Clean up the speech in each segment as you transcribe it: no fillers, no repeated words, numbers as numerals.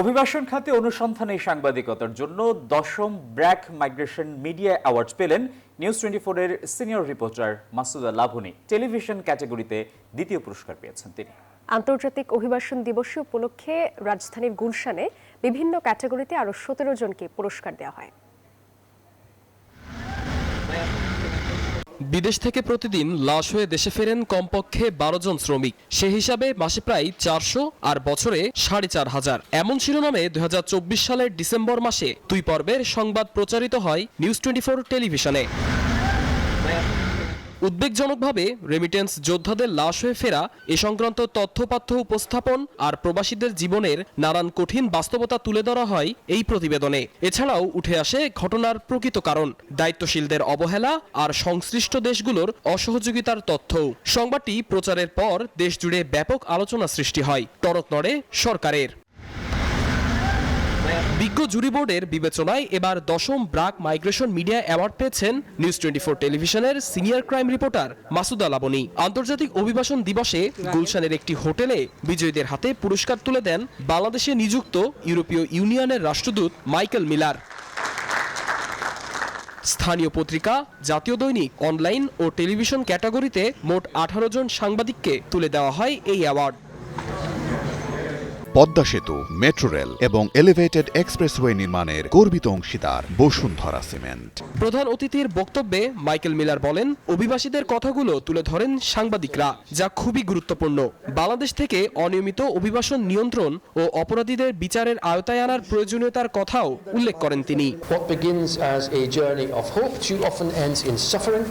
অভিবাসন খাতে অনুসন্ধানী সাংবাদিকতার জন্য 10ম ব্র্যাক মাইগ্রেশন মিডিয়া অ্যাওয়ার্ড পেলেন নিউজ 24-এর senior reporter Masuda Lavni. Television ক্যাটাগরিতে দ্বিতীয় পুরস্কার পেয়েছেন তিনি। আন্তর্জাতিক অভিবাসন দিবস উপলক্ষে রাজধানীর গুলশানে বিভিন্ন ক্যাটাগরিতে আরও 17 জনকে পুরস্কার দেওয়া হয়। বিদেশ থেকে প্রতিদিন লাশ হয়ে দেশে ফেরেন কমপক্ষে 12 জন শ্রমিক। সে হিসাবে মাসে প্রায় 400 আর বছরে 4500। এমন শিরোনামে 2024 সালের ডিসেম্বর মাসে 2 পর্বের সংবাদ প্রচারিত হয় নিউজ 24 টেলিভিশনে। উদ্বেগজনকভাবে রেমিটেন্স যোদ্ধাদের লাশ হয়ে ফেরা এ সংক্রান্ত তথ্যপাথ্য উপস্থাপন আর প্রবাসীদের জীবনের নানান কঠিন বাস্তবতা তুলে ধরা হয় এই প্রতিবেদনে। এছাড়াও উঠে আসে ঘটনার প্রকৃত কারণ, দায়িত্বশীলদের অবহেলা আর সংশ্লিষ্ট দেশগুলোর অসহযোগিতার তথ্য। সংবাদটি প্রচারের পর দেশজুড়ে ব্যাপক আলোচনা সৃষ্টি হয়, টনক নড়ে সরকারের। বিজ্ঞ জুরি বোর্ডের বিবেচনায় এবার 10ম ব্র্যাক মাইগ্রেশন মিডিয়া অ্যাওয়ার্ড পেয়েছেন নিউজ 24 টেলিভিশনের senior crime reporter Masuda Lavani. আন্তর্জাতিক অভিবাসন দিবসে গুলশানের একটি হোটেলে বিজয়ীদের হাতে পুরস্কার তুলে দেন বাংলাদেশে নিযুক্ত ইউরোপীয় ইউনিয়নের রাষ্ট্রদূত মাইকেল মিলার। স্থানীয় পত্রিকা, জাতীয় দৈনিক, অনলাইন ও টেলিভিশন ক্যাটাগরিতে মোট 18 জন সাংবাদিককে তুলে দেওয়া হয় এই অ্যাওয়ার্ড। পদ্মা সেতু, মেট্রো রেল এবং এলিভেটেড এক্সপ্রেসওয়ে নির্মাণের গর্বিত অংশীদার বসুন্ধরা সিমেন্ট। প্রধান অতিথির বক্তব্যে মাইকেল মিলার বলেন, অভিবাসীদের কথাগুলো তুলে ধরেন সাংবাদিকরা, যা খুবই গুরুত্বপূর্ণ। বাংলাদেশ থেকে অনিয়মিত অভিবাসন নিয়ন্ত্রণ ও অপরাধীদের বিচারের আওতায় আনার প্রয়োজনীয়তার কথাও উল্লেখ করেন তিনি। What begins as a journey of hope too often ends in suffering,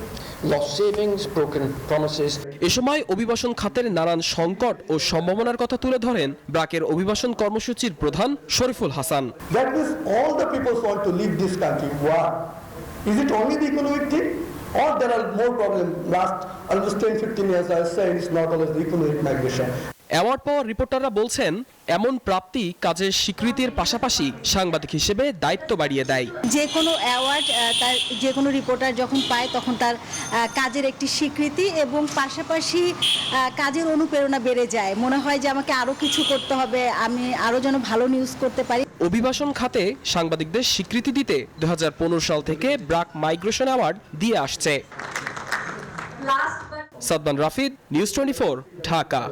lost savings, broken promises. এ সময় অভিবাসন খাতের নানান সংকট ও সম্ভাবনার কথা তুলে ধরেন ব্র্যাকের অভিবাসন কর্মসূচির প্রধান Shariful Hasan. That means all the people want to leave this country. Why? Is it only the economic thing? Or there are more problems? Last almost 10-15 years I say it's not always the economic migration. Award পাওয়া রিপোর্টাররা বলছেন, এমন প্রাপ্তি কাজের স্বীকৃতির পাশাপাশি সাংবাদিক হিসেবে দায়িত্ব বাড়িয়ে দেয়। যে কোনো অ্যাওয়ার্ড তার যে কোনো রিপোর্টার যখন পায় তখন তার কাজের একটি স্বীকৃতি এবং পাশাপাশি কাজের অনুপ্রেরণা বেড়ে যায়। মনে হয় যে আমাকে আরও কিছু করতে হবে, আমি আরও যেন ভালো নিউজ করতে পারি। অভিবাসন খাতে সাংবাদিকদের স্বীকৃতি দিতে 2015 সাল থেকে ব্র্যাক মাইগ্রেশন অ্যাওয়ার্ড দিয়ে আসছে। সাদমান রাফিদ, নিউজ 24, ঢাকা।